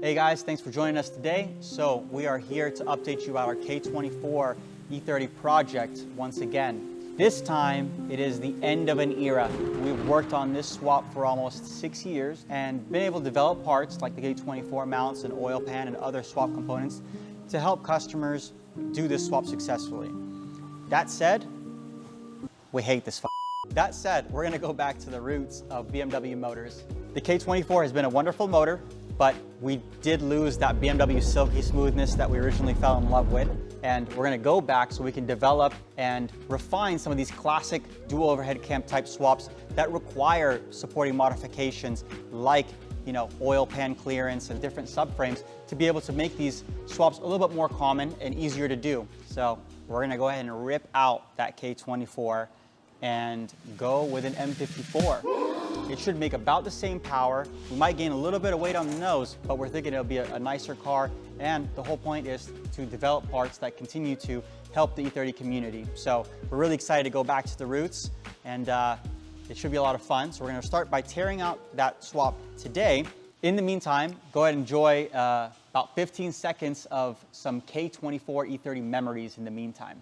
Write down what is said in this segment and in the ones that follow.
Hey guys, thanks for joining us today. So we are here to update you about our K24 E30 project once again. This time, it is the end of an era. We've worked on this swap for almost 6 years and been able to develop parts like the K24 mounts and oil pan and other swap components to help customers do this swap successfully. That said, we hate this. That said, we're gonna go back to the roots of BMW motors. The K24 has been a wonderful motor, but we did lose that BMW silky smoothness that we originally fell in love with. And we're gonna go back so we can develop and refine some of these classic dual overhead cam type swaps that require supporting modifications like oil pan clearance and different subframes to be able to make these swaps a little bit more common and easier to do. So we're gonna go ahead and rip out that K24 and go with an M54. It should make about the same power. We might gain a little bit of weight on the nose, but we're thinking it'll be a nicer car. And the whole point is to develop parts that continue to help the E30 community. So we're really excited to go back to the roots, and it should be a lot of fun. So we're gonna start by tearing out that swap today. In the meantime, go ahead and enjoy about 15 seconds of some K24 E30 memories in the meantime.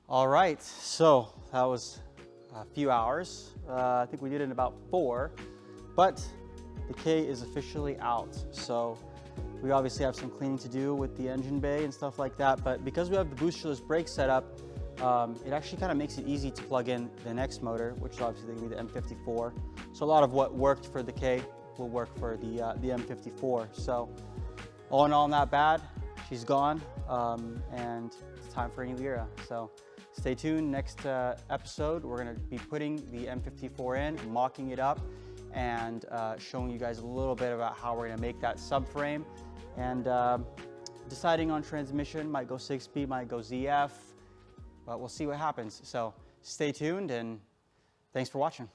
All right, so that was a few hours. I think we did it in about 4, but the K is officially out. So we obviously have some cleaning to do with the engine bay and stuff like that, but because we have the boosterless brake setup, it actually kind of makes it easy to plug in the next motor, which is obviously going to be the M54. So a lot of what worked for the K will work for the M54. So all in all, not bad. She's gone, and it's time for a new era. So stay tuned. Next episode, we're going to be putting the M54 in, mocking it up, and showing you guys a little bit about how we're going to make that subframe, and deciding on transmission. Might go 6-speed, might go ZF, but we'll see what happens. So stay tuned, and thanks for watching.